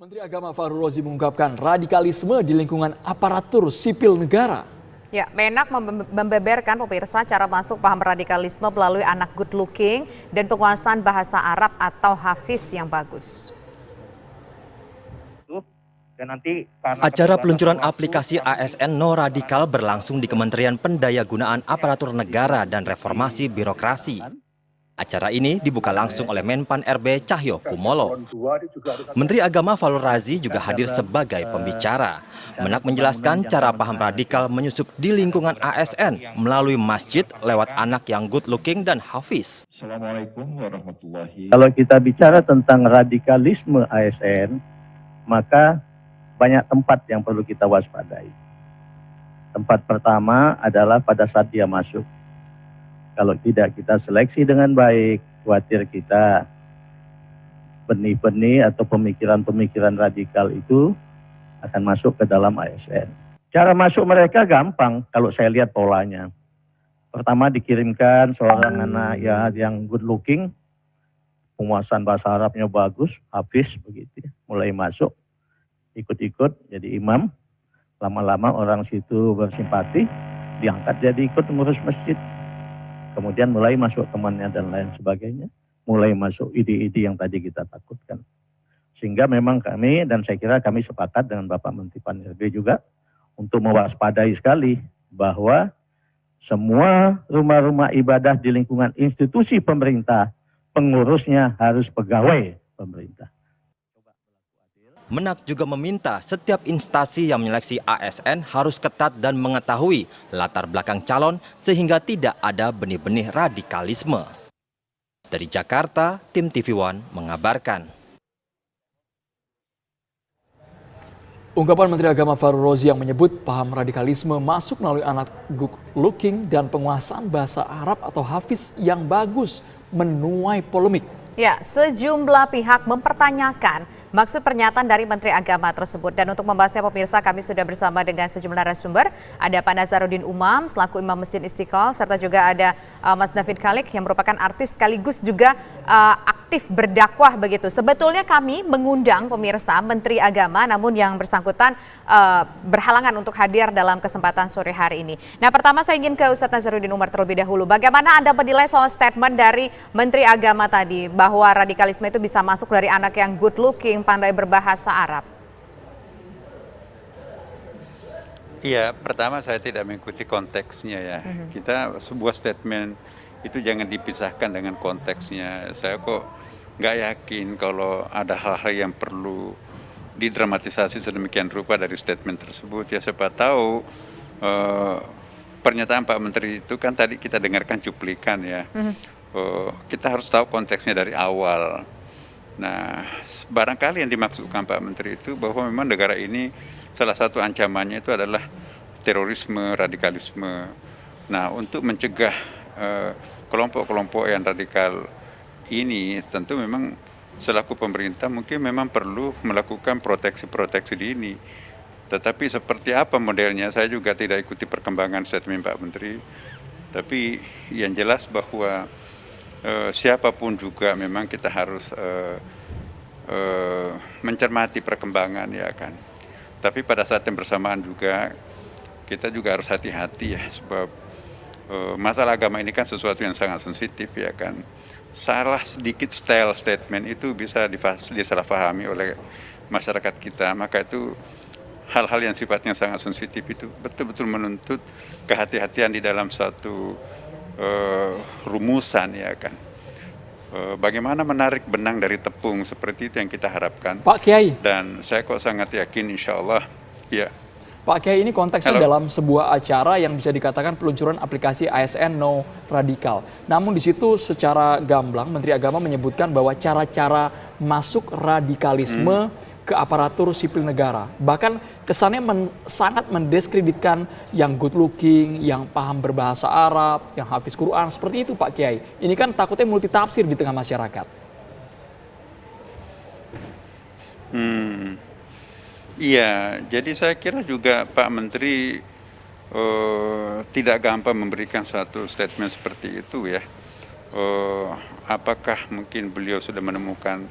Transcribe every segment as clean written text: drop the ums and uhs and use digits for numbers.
Menteri Agama Fahrul Razi mengungkapkan radikalisme di lingkungan aparatur sipil negara. Ya, Menak membeberkan pemirsa cara masuk paham radikalisme melalui anak good looking dan penguasaan bahasa Arab atau hafiz yang bagus. Acara peluncuran aplikasi ASN No Radikal berlangsung di Kementerian Pendayagunaan Aparatur Negara dan Reformasi Birokrasi. Acara ini dibuka langsung oleh Menpan RB Cahyo Kumolo. Menteri Agama Fahrul Razi juga hadir sebagai pembicara. Menak menjelaskan cara paham radikal menyusup di lingkungan ASN melalui masjid lewat anak yang good looking dan hafiz. Assalamualaikum warahmatullahi wabarakatuh. Kalau kita bicara tentang radikalisme ASN, maka banyak tempat yang perlu kita waspadai. Tempat pertama adalah pada saat dia masuk. Kalau tidak kita seleksi dengan baik, khawatir kita benih-benih atau pemikiran-pemikiran radikal itu akan masuk ke dalam ASN. Cara masuk mereka gampang kalau saya lihat polanya. Pertama dikirimkan seorang anak ya yang good looking, penguasaan bahasa Arabnya bagus, hafiz begitu, mulai masuk, ikut-ikut jadi imam. Lama-lama orang situ bersimpati, diangkat jadi ikut mengurus masjid. Kemudian mulai masuk temannya dan lain sebagainya. Mulai masuk ide-ide yang tadi kita takutkan. Sehingga memang kami, dan saya kira kami sepakat dengan Bapak Menteri Pan-RB juga, untuk mewaspadai sekali bahwa semua rumah-rumah ibadah di lingkungan institusi pemerintah, pengurusnya harus pegawai pemerintah. Menak juga meminta setiap instansi yang menyeleksi ASN harus ketat dan mengetahui latar belakang calon sehingga tidak ada benih-benih radikalisme. Dari Jakarta, tim TV One mengabarkan. Ungkapan Menteri Agama Fahrul Razi yang menyebut paham radikalisme masuk melalui anak good looking dan penguasaan bahasa Arab atau hafiz yang bagus menuai polemik. Ya, sejumlah pihak mempertanyakan maksud pernyataan dari Menteri Agama tersebut. Dan untuk membahasnya pemirsa, kami sudah bersama dengan sejumlah narasumber. Ada Pak Nazaruddin Umam selaku Imam Masjid Istiqlal, serta juga ada Mas David Khalik yang merupakan artis sekaligus juga aktif berdakwah begitu. Sebetulnya kami mengundang pemirsa Menteri Agama, namun yang bersangkutan berhalangan untuk hadir dalam kesempatan sore hari ini. Nah, pertama saya ingin ke Ustadz Nazaruddin Umar terlebih dahulu. Bagaimana Anda menilai soal statement dari Menteri Agama tadi bahwa radikalisme itu bisa masuk dari anak yang good looking, pandai berbahasa Arab? Iya, pertama saya tidak mengikuti konteksnya ya. Kita sebuah statement itu jangan dipisahkan dengan konteksnya. Saya kok nggak yakin kalau ada hal-hal yang perlu didramatisasi sedemikian rupa dari statement tersebut. Ya siapa tahu pernyataan Pak Menteri itu kan tadi kita dengarkan cuplikan ya. Kita harus tahu konteksnya dari awal. Nah, barangkali yang dimaksudkan Pak Menteri itu bahwa memang negara ini salah satu ancamannya itu adalah terorisme, radikalisme. Nah, untuk mencegah kelompok-kelompok yang radikal ini tentu memang selaku pemerintah mungkin memang perlu melakukan proteksi-proteksi dini. Tetapi seperti apa modelnya saya juga tidak ikuti perkembangan statement Pak Menteri. Tapi yang jelas bahwa siapapun juga memang kita harus mencermati perkembangan ya kan. Tapi pada saat yang bersamaan juga kita juga harus hati-hati ya, sebab masalah agama ini kan sesuatu yang sangat sensitif ya kan. Salah sedikit style statement itu bisa disalahpahami oleh masyarakat kita, maka itu hal-hal yang sifatnya sangat sensitif itu betul-betul menuntut kehati-hatian di dalam suatu rumusan ya kan. Bagaimana menarik benang dari tepung seperti itu yang kita harapkan. Pak Kiai. Dan saya kok sangat yakin insya Allah ya. Pak Kiai, ini konteksnya dalam sebuah acara yang bisa dikatakan peluncuran aplikasi ASN No Radikal. Namun di situ secara gamblang Menteri Agama menyebutkan bahwa cara-cara masuk radikalisme ke aparatur sipil negara. Bahkan kesannya sangat mendiskreditkan yang good looking, yang paham berbahasa Arab, yang hafiz Quran, seperti itu Pak Kiai. Ini kan takutnya multitafsir di tengah masyarakat. Iya, jadi saya kira juga Pak Menteri tidak gampang memberikan suatu statement seperti itu ya. Apakah mungkin beliau sudah menemukan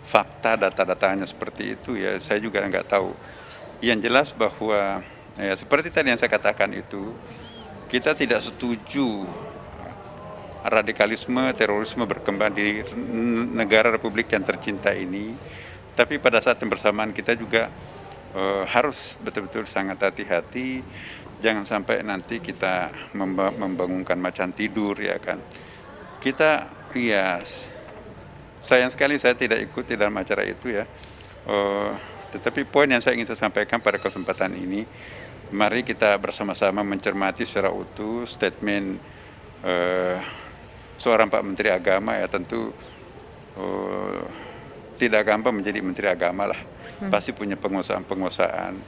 fakta data-datanya seperti itu ya saya juga nggak tahu. Yang jelas bahwa ya, seperti tadi yang saya katakan itu, kita tidak setuju radikalisme, terorisme berkembang di negara Republik yang tercinta ini. Tapi pada saat yang bersamaan kita juga harus betul-betul sangat hati-hati, jangan sampai nanti kita membangunkan macan tidur ya kan. Kita ya sayang sekali saya tidak ikuti dalam acara itu ya. Tetapi poin yang saya ingin saya sampaikan pada kesempatan ini, mari kita bersama-sama mencermati secara utuh statement seorang Pak Menteri Agama ya, tentu tidak gampang menjadi Menteri Agama lah. Pasti punya penguasaan-penguasaan,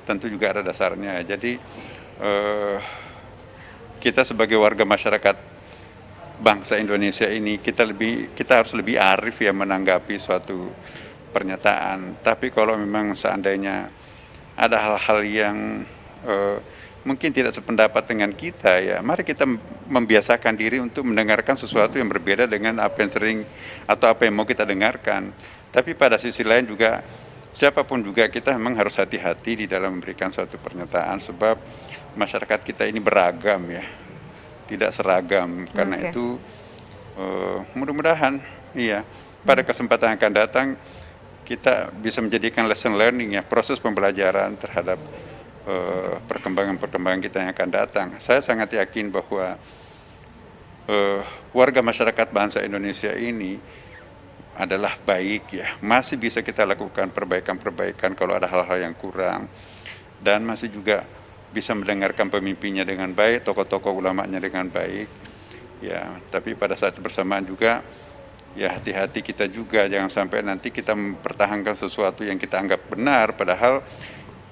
tentu juga ada dasarnya. Jadi kita sebagai warga masyarakat bangsa Indonesia ini, kita harus lebih arif ya menanggapi suatu pernyataan. Tapi kalau memang seandainya ada hal-hal yang mungkin tidak sependapat dengan kita ya, mari kita membiasakan diri untuk mendengarkan sesuatu yang berbeda dengan apa yang sering atau apa yang mau kita dengarkan. Tapi pada sisi lain juga siapapun juga kita memang harus hati-hati di dalam memberikan suatu pernyataan, sebab masyarakat kita ini beragam ya, tidak seragam. Karena itu mudah-mudahan iya pada kesempatan yang akan datang kita bisa menjadikan lesson learning ya, proses pembelajaran terhadap perkembangan-perkembangan kita yang akan datang. Saya sangat yakin bahwa warga masyarakat bangsa Indonesia ini adalah baik ya, masih bisa kita lakukan perbaikan-perbaikan kalau ada hal-hal yang kurang, dan masih juga bisa mendengarkan pemimpinnya dengan baik, tokoh-tokoh ulamanya dengan baik ya. Tapi pada saat bersamaan juga ya hati-hati kita juga, jangan sampai nanti kita mempertahankan sesuatu yang kita anggap benar padahal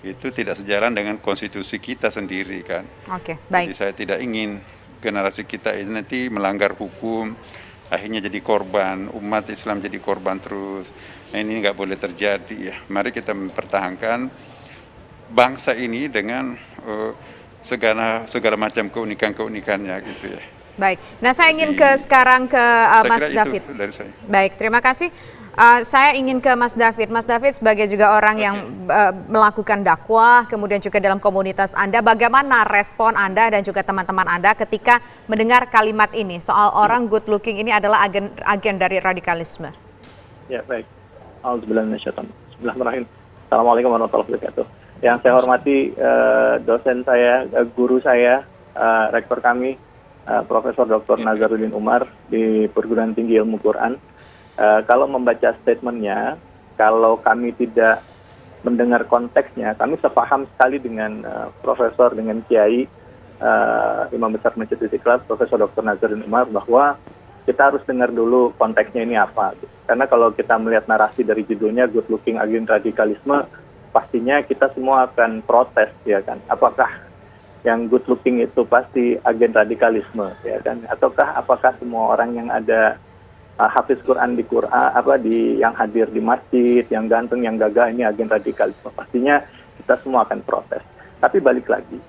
itu tidak sejalan dengan konstitusi kita sendiri kan. Oke, baik. Jadi saya tidak ingin generasi kita ini nanti melanggar hukum, akhirnya jadi korban, umat Islam jadi korban terus. Nah, ini nggak boleh terjadi ya. Mari kita mempertahankan bangsa ini dengan segala macam keunikan-keunikannya gitu ya. Baik. Nah, saya ingin sekarang ke Mas David. Itu dari saya. Baik, terima kasih. Saya ingin ke Mas David. Mas David sebagai juga orang yang melakukan dakwah, kemudian juga dalam komunitas Anda, bagaimana respon Anda dan juga teman-teman Anda ketika mendengar kalimat ini soal orang good looking ini adalah agen dari radikalisme? Ya, baik. Bismillahirrahmanirrahim. Assalamualaikum warahmatullahi wabarakatuh. Yang saya hormati dosen saya, guru saya, rektor kami, Profesor Dr. Nazaruddin Umar di Perguruan Tinggi Ilmu Quran. Kalau membaca statementnya, kalau kami tidak mendengar konteksnya, kami sepaham sekali dengan Profesor, dengan Kiai, Imam Besar Masjid Istiqlal, Profesor Dr. Nazaruddin Umar, bahwa kita harus dengar dulu konteksnya ini apa. Karena kalau kita melihat narasi dari judulnya Good Looking Agent Radikalisme, pastinya kita semua akan protes ya kan. Apakah yang good looking itu pasti agen radikalisme ya kan? Ataukah apakah semua orang yang ada hafiz Quran yang hadir di masjid, yang ganteng, yang gagah ini agen radikalisme? Pastinya kita semua akan protes. Tapi balik lagi,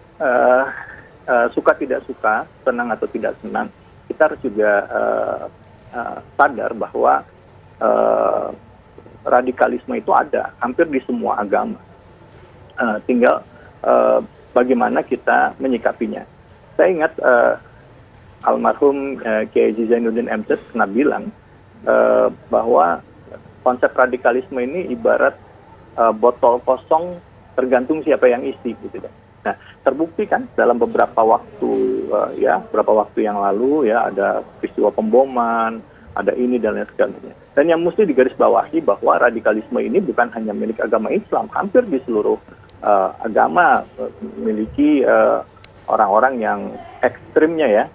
suka tidak suka, senang atau tidak senang, kita harus juga sadar bahwa radikalisme itu ada hampir di semua agama. Tinggal bagaimana kita menyikapinya. Saya ingat almarhum Kiai Haji Zainuddin MZ pernah bilang bahwa konsep radikalisme ini ibarat botol kosong tergantung siapa yang isi gitu kan. Nah, terbukti kan dalam beberapa waktu yang lalu ya, ada peristiwa pemboman, ada ini dan lain sebagainya. Dan yang mesti digarisbawahi bahwa radikalisme ini bukan hanya milik agama Islam, hampir di seluruh agama memiliki orang-orang yang ekstrimnya ya,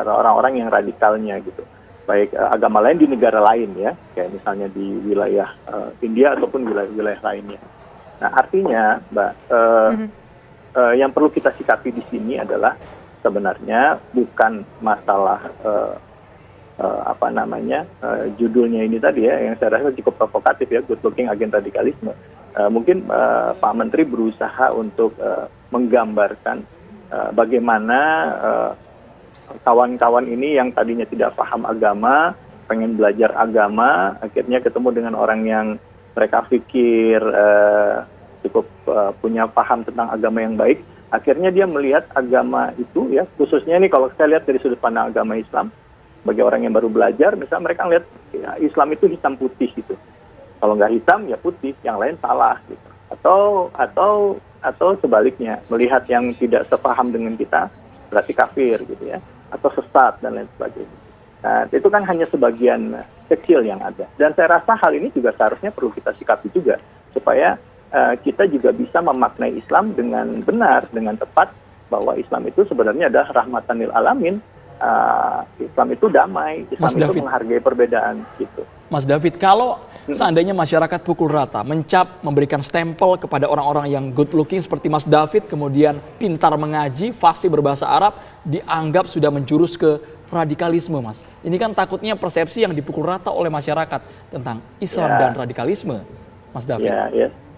orang-orang yang radikalnya gitu. Baik agama lain di negara lain ya, kayak misalnya di wilayah India ataupun wilayah-wilayah lainnya. Nah, artinya, Mbak, yang perlu kita sikapi di sini adalah sebenarnya bukan masalah judulnya ini tadi ya, yang saya rasa cukup provokatif ya, good looking agent radikalisme. Mungkin Pak Menteri berusaha untuk menggambarkan bagaimana kawan-kawan ini yang tadinya tidak paham agama pengen belajar agama, akhirnya ketemu dengan orang yang mereka pikir cukup punya paham tentang agama yang baik, akhirnya dia melihat agama itu ya, khususnya ini kalau saya lihat dari sudut pandang agama Islam, bagi orang yang baru belajar, misalnya mereka lihat ya, Islam itu hitam putih gitu. Kalau nggak hitam ya putih, yang lain salah gitu. Atau sebaliknya, melihat yang tidak sepaham dengan kita berarti kafir gitu ya, atau sesat dan lain sebagainya. Nah, itu kan hanya sebagian kecil yang ada. Dan saya rasa hal ini juga seharusnya perlu kita sikapi juga, supaya kita juga bisa memaknai Islam dengan benar, dengan tepat, bahwa Islam itu sebenarnya adalah rahmatan lil alamin. Islam itu damai, Islam itu menghargai perbedaan gitu. Mas David, kalau seandainya masyarakat pukul rata, mencap, memberikan stempel kepada orang-orang yang good looking seperti Mas David, kemudian pintar mengaji, fasih berbahasa Arab, dianggap sudah menjurus ke radikalisme, Mas. Ini kan takutnya persepsi yang dipukul rata oleh masyarakat tentang Islam dan radikalisme, Mas David.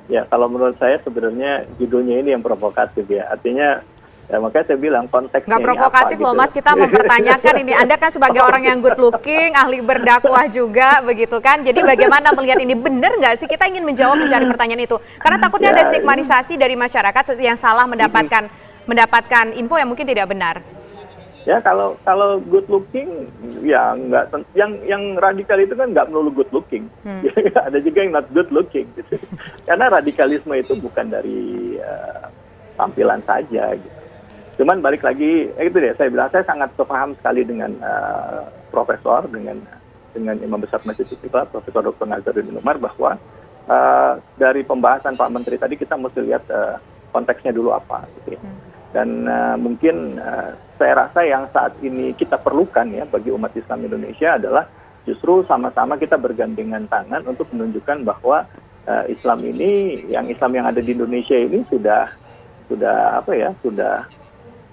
Ya, kalau menurut saya sebenarnya judulnya ini yang provokatif ya. Artinya ya, makanya saya bilang konteksnya nggak provokatif apa, loh gitu. Mas, kita mempertanyakan ini. Anda kan sebagai orang yang good looking, ahli berdakwah juga begitu kan. Jadi bagaimana melihat ini, benar nggak sih? Kita ingin menjawab, mencari pertanyaan itu. Karena takutnya ada stigmatisasi dari masyarakat yang salah mendapatkan info yang mungkin tidak benar. Ya kalau good looking ya nggak, yang radikal itu kan nggak melulu good looking. Ada juga yang not good looking gitu. Karena radikalisme itu bukan dari tampilan saja gitu. Cuman balik lagi, itu deh, saya bilang saya sangat sepaham sekali dengan profesor, dengan Imam Besar Masjid Istiqlal, Profesor Dr. Nazaruddin Umar, bahwa dari pembahasan Pak Menteri tadi kita mesti lihat konteksnya dulu apa, gitu ya. Dan mungkin saya rasa yang saat ini kita perlukan ya bagi umat Islam Indonesia adalah justru sama-sama kita bergandengan tangan untuk menunjukkan bahwa Islam ini, Islam yang ada di Indonesia ini sudah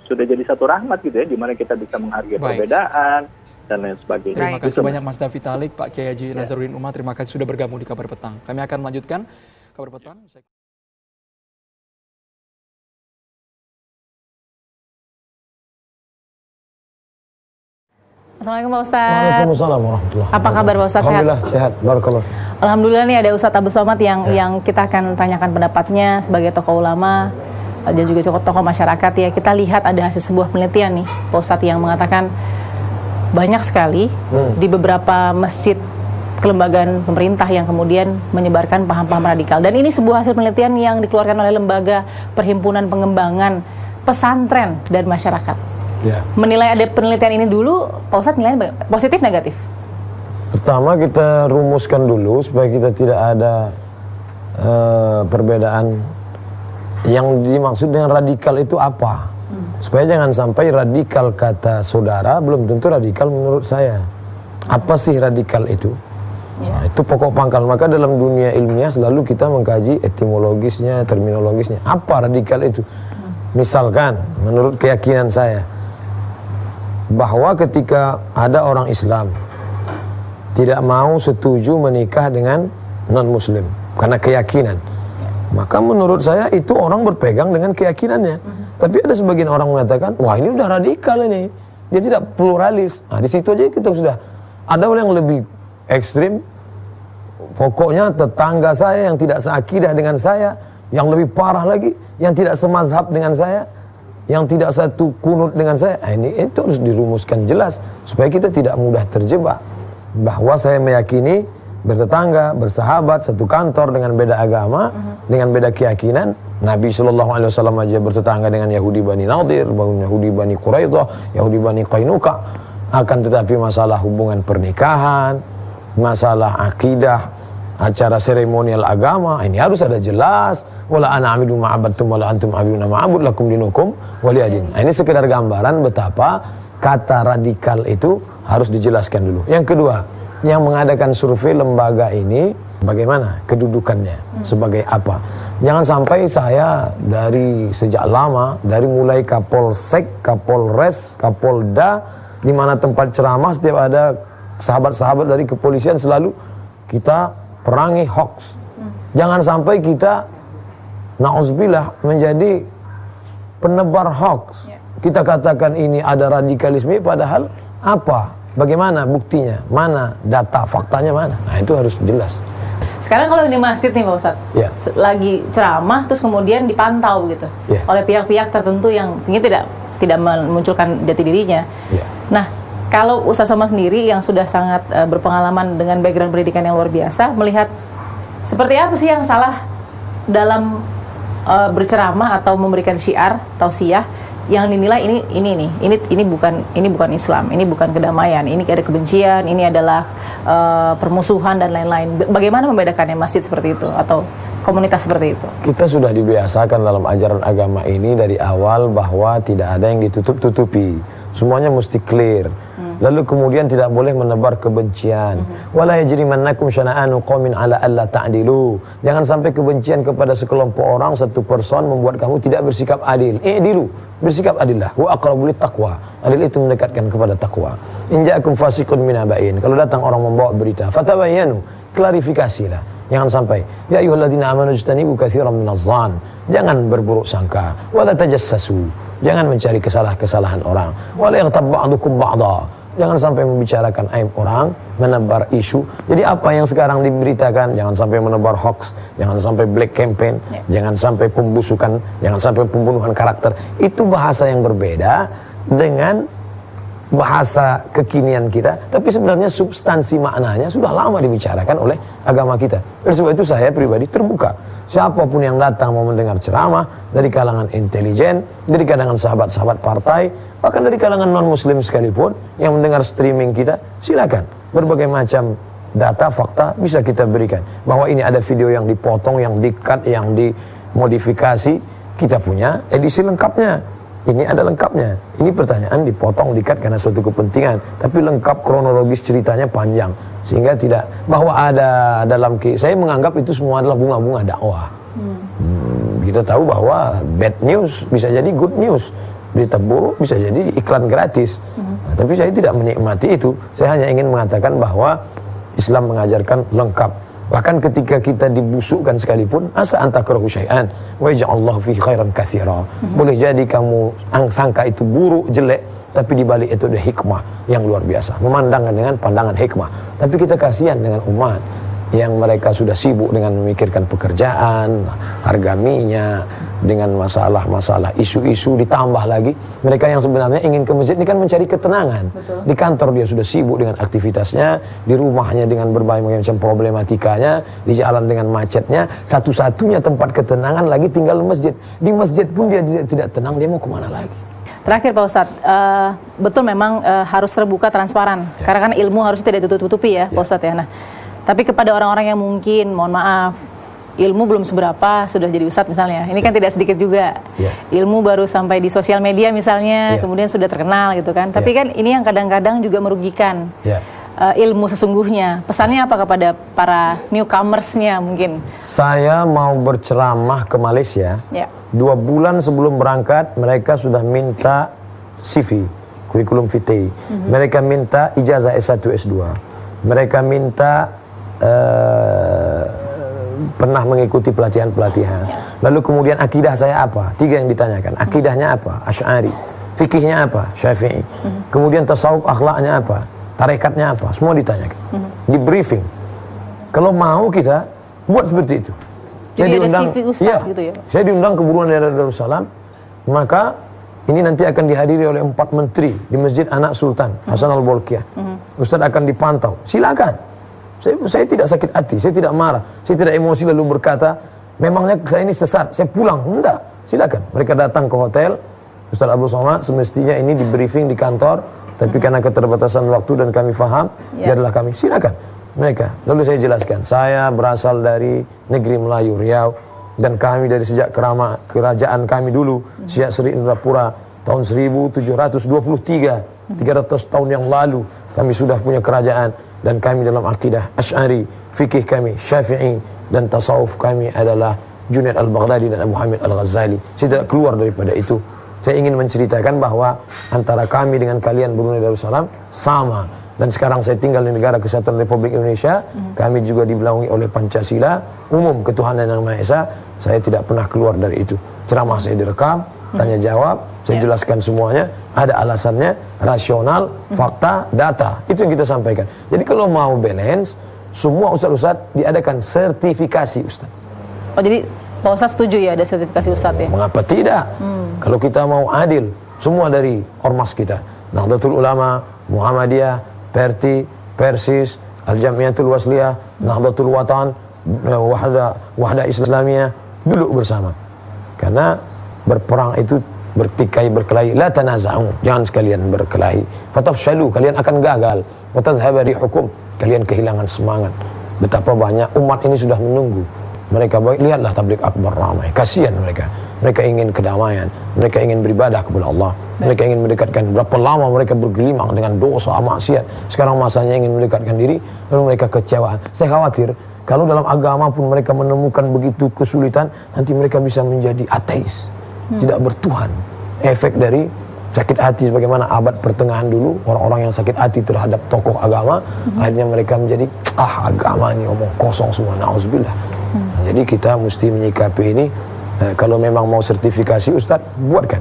jadi satu rahmat gitu ya, di mana kita bisa menghargai perbedaan dan lain sebagainya. Terima kasih banyak Mas David Talik, Pak Kiai Haji Nazaruddin Umar, terima kasih sudah bergabung di Kabar Petang. Kami akan melanjutkan Kabar Petang. Assalamualaikum Pak Ustadz. Waalaikumsalam warahmatullahi Apa kabar Pak Ustadz? Alhamdulillah sehat, barakallah. Alhamdulillah nih ada Ustadz Abdul Somad yang kita akan tanyakan pendapatnya sebagai tokoh ulama dan juga tokoh masyarakat ya. Kita lihat ada hasil sebuah penelitian nih Pak Ustadz yang mengatakan banyak sekali di beberapa masjid kelembagaan pemerintah yang kemudian menyebarkan paham-paham radikal. Dan ini sebuah hasil penelitian yang dikeluarkan oleh Lembaga Perhimpunan Pengembangan Pesantren dan Masyarakat. Ya. Menilai ada penelitian ini dulu, Pak Ustadz nilainya positif negatif? Pertama kita rumuskan dulu supaya kita tidak ada perbedaan. Yang dimaksud dengan radikal itu apa? Supaya jangan sampai radikal kata saudara belum tentu radikal menurut saya. Apa sih radikal itu? Nah, itu pokok pangkal. Maka dalam dunia ilmiah selalu kita mengkaji etimologisnya, terminologisnya. Apa radikal itu? Misalkan menurut keyakinan saya, bahwa ketika ada orang Islam tidak mau setuju menikah dengan non-muslim karena keyakinan, maka menurut saya itu orang berpegang dengan keyakinannya. Tapi ada sebagian orang mengatakan, wah ini udah radikal ini, dia tidak pluralis. Nah di situ aja kita sudah ada yang lebih ekstrim. Pokoknya tetangga saya yang tidak seakidah dengan saya, yang lebih parah lagi, yang tidak semazhab dengan saya, yang tidak satu kunut dengan saya, itu harus dirumuskan jelas supaya kita tidak mudah terjebak. Bahwa saya meyakini bertetangga, bersahabat, satu kantor dengan beda agama, dengan beda keyakinan. Nabi SAW aja bertetangga dengan Yahudi Bani Nadir, Yahudi Bani Quraidah, Yahudi Bani Qainuqa. Akan tetapi masalah hubungan pernikahan, masalah akidah, acara seremonial agama, ini harus ada jelas. Wala ana amidu ma'abattum wala antum abiduna ma'abud lakum dinukum waliyadin. Ini sekedar gambaran betapa kata radikal itu harus dijelaskan dulu. Yang kedua, yang mengadakan survei lembaga ini bagaimana kedudukannya, sebagai apa? Jangan sampai saya dari sejak lama, dari mulai Kapolsek, Kapolres, Kapolda, di mana tempat ceramah setiap ada sahabat-sahabat dari kepolisian selalu kita perangi hoax. Jangan sampai kita na'udzubillah menjadi penebar hoax. Kita katakan ini ada radikalisme, padahal apa Bagaimana buktinya? Mana data faktanya mana? Nah itu harus jelas. Sekarang kalau di masjid nih Pak Ustadz, Ya. lagi ceramah terus kemudian dipantau gitu Ya. oleh pihak-pihak tertentu yang ingin tidak memunculkan jati dirinya. Ya. Nah, kalau Ustadz Somad sendiri yang sudah sangat berpengalaman dengan background pendidikan yang luar biasa, melihat seperti apa sih yang salah dalam berceramah atau memberikan syiar tausiah yang dinilai ini bukan Islam, ini bukan kedamaian, ini ada kebencian, ini adalah permusuhan dan lain-lain. Bagaimana membedakannya masjid seperti itu atau komunitas seperti itu? Kita sudah dibiasakan dalam ajaran agama ini dari awal bahwa tidak ada yang ditutup-tutupi. Semuanya mesti clear. Lalu kemudian tidak boleh menebar kebencian. Wala yajrimannakum syana'anu qaumin ala alla ta'dilu. Jangan sampai kebencian kepada sekelompok orang, satu person membuat kamu tidak bersikap adil. I'dilu, bersikap adillah. Wa aqrabu littaqwa. Adil itu mendekatkan kepada takwa. In ja'akum fasiqun minaba'in. Kalau datang orang membawa berita, fatabayyanu, klarifikasilah. Jangan sampai ya ayyuhalladzina amanu ijtanibu katsiran minadh-dhann. Jangan berburuk sangka. Wala tajassasu. Jangan mencari kesalahan orang. Wala yaghtab ba'dukum ba'dha. Jangan sampai membicarakan aib orang, menebar isu. Jadi apa yang sekarang diberitakan, jangan sampai menebar hoax, jangan sampai black campaign, jangan sampai pembusukan, jangan sampai pembunuhan karakter. Itu bahasa yang berbeda dengan bahasa kekinian kita, tapi sebenarnya substansi maknanya sudah lama dibicarakan oleh agama kita. Oleh sebab itu saya pribadi terbuka. Siapapun yang datang mau mendengar ceramah, dari kalangan intelijen, dari kalangan sahabat-sahabat partai, bahkan dari kalangan non-muslim sekalipun yang mendengar streaming kita, silakan. Berbagai macam data, fakta bisa kita berikan. Bahwa ini ada video yang dipotong, yang di-cut, yang dimodifikasi, kita punya edisi lengkapnya. Ini ada lengkapnya. Ini pertanyaan dipotong, di-cut karena suatu kepentingan, tapi lengkap kronologis ceritanya panjang. Sehingga tidak, bahwa ada dalam, saya menganggap itu semua adalah bunga-bunga dakwah. Kita tahu bahwa bad news bisa jadi good news, berita buruk bisa jadi iklan gratis. Nah, tapi saya tidak menikmati itu. Saya hanya ingin mengatakan bahwa Islam mengajarkan lengkap. Bahkan ketika kita dibusukkan sekalipun, asa antakrahu syai'an wa yaj'allahu fihi khairan katsira. Boleh jadi kamu sangka itu buruk, jelek, tapi di balik itu ada hikmah yang luar biasa. Memandangkan dengan pandangan hikmah. Tapi kita kasihan dengan umat yang mereka sudah sibuk dengan memikirkan pekerjaan, harga minyak, dengan masalah-masalah isu-isu, ditambah lagi mereka yang sebenarnya ingin ke masjid ini kan mencari ketenangan. Betul. Di kantor dia sudah sibuk dengan aktivitasnya, di rumahnya dengan berbagai macam problematikanya, di jalan dengan macetnya, satu-satunya tempat ketenangan lagi tinggal masjid. Di masjid pun dia tidak tenang, dia mau kemana lagi? Terakhir Pak Ustadz, betul memang harus terbuka, transparan. Ya. Karena kan ilmu harus tidak ditutup-tutupi ya Pak Ustadz ya. Nah, tapi kepada orang-orang yang mungkin, mohon maaf, ilmu belum seberapa, sudah jadi ustadz misalnya. Ini kan tidak sedikit juga. Ilmu baru sampai di sosial media misalnya, kemudian sudah terkenal gitu kan. Tapi kan ini yang kadang-kadang juga merugikan ilmu sesungguhnya. Pesannya apa kepada para newcomersnya mungkin? Saya mau berceramah ke Malaysia. 2 bulan sebelum berangkat, mereka sudah minta CV, kurikulum vitae. Mereka minta ijazah S1, S2. Mereka minta pernah mengikuti pelatihan-pelatihan. Lalu kemudian akidah saya apa? 3 yang ditanyakan. Akidahnya apa? Asy'ari. Fikihnya apa? Syafi'i. Kemudian tasawuf akhlaknya apa? Tarekatnya apa? Semua ditanyakan. Di briefing. Kalau mau kita buat seperti itu. Jadi saya diundang, CV Ustaz gitu ya? Saya diundang ke Buruan Daerah Darussalam, maka ini nanti akan dihadiri oleh 4 menteri di Masjid Anak Sultan, Hasan Al-Bolkiah. Ustaz akan dipantau. Silakan. Saya tidak sakit hati, saya tidak marah, saya tidak emosi lalu berkata, memangnya saya ini sesat, saya pulang. Enggak, silakan. Mereka datang ke hotel, Ustaz Abdul Somad semestinya ini di briefing di kantor, tapi karena keterbatasan waktu dan kami faham, biarlah kami, silakan mereka. Lalu saya jelaskan, saya berasal dari negeri Melayu, Riau, dan kami dari sejak kerajaan kami dulu, sejak Sri Indrapura, tahun 1723, 300 tahun yang lalu, kami sudah punya kerajaan, dan kami dalam akidah Asy'ari, fikih kami Syafi'i, dan tasawuf kami adalah Junaid Al-Baghdadi dan Abu Hamid Al-Ghazali. Saya tidak keluar daripada itu. Saya ingin menceritakan bahwa antara kami dengan kalian Brunei Darussalam sama. Dan sekarang saya tinggal di Negara Kesatuan Republik Indonesia. Kami juga dibelaungi oleh Pancasila, umum ketuhanan yang Maha Esa. Saya tidak pernah keluar dari itu. Ceramah saya direkam, tanya jawab, saya jelaskan semuanya, ada alasannya, rasional, fakta, data. Itu yang kita sampaikan. Jadi kalau mau balance, semua ustadz-ustadz diadakan sertifikasi ustadz. Oh jadi Pak Ustadz setuju ya ada sertifikasi Ustadz ya? Mengapa tidak? Kalau kita mau adil, semua dari ormas kita, Nahdlatul Ulama, Muhammadiyah, Perti, Persis, Al-Jamiatul Wasliyah, Nahdlatul Watan, Wahda Islamiyah, duduk bersama. Karena berperang itu bertikai berkelahi, la tanaza'u, jangan sekalian berkelahi. Fatafshalu, kalian akan gagal. Wa tadhhabu rihukum, kalian kehilangan semangat. Betapa banyak umat ini sudah menunggu. Mereka baik, lihatlah tabligh akbar ramai. Kasihan mereka. Mereka ingin kedamaian, mereka ingin beribadah kepada Allah, mereka ingin mendekatkan. Berapa lama mereka bergelimang dengan dosa, maksiat. Sekarang masanya ingin mendekatkan diri, lalu mereka kecewaan. Saya khawatir kalau dalam agama pun mereka menemukan begitu kesulitan, nanti mereka bisa menjadi ateis, tidak bertuhan. Efek dari sakit hati sebagaimana abad pertengahan dulu, orang-orang yang sakit hati terhadap tokoh agama, akhirnya mereka menjadi agama ini omong kosong semua, na'udzubillah. Jadi kita mesti menyikapi ini. Kalau memang mau sertifikasi Ustadz, buatkan.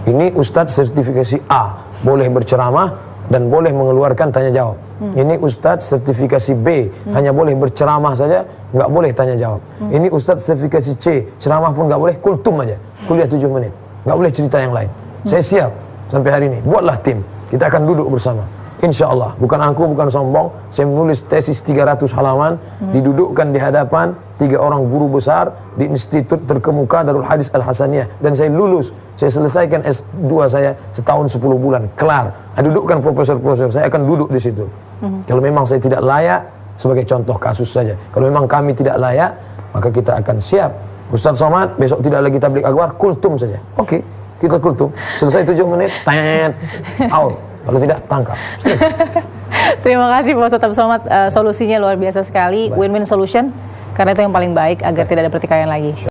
Ini Ustadz sertifikasi A, boleh berceramah dan boleh mengeluarkan tanya jawab. Ini Ustadz sertifikasi B, hanya boleh berceramah saja, nggak boleh tanya jawab. Ini Ustadz sertifikasi C, ceramah pun nggak boleh, kultum aja, kuliah 7 menit, nggak boleh cerita yang lain. Saya siap sampai hari ini, buatlah tim, kita akan duduk bersama. Insya Allah, bukan angku, bukan sombong, saya menulis tesis 300 halaman, didudukkan di hadapan 3 orang guru besar di Institut Terkemuka Darul Hadis Al-Hasaniyah, dan saya lulus. Saya selesaikan S2 saya setahun 10 bulan, kelar. Dudukkan profesor-profesor, saya akan duduk di situ. Kalau memang saya tidak layak, sebagai contoh kasus saja. Kalau memang kami tidak layak, maka kita akan siap. Ustadz Somad, besok tidak lagi tabligh akbar, kultum saja. Oke, kita kultum. Selesai 7 menit, out. Kalau tidak, tangkap. Terima kasih Pak Ustadz Abdul Somad, solusinya luar biasa sekali, win-win solution, karena itu yang paling baik agar tidak ada pertikaian lagi.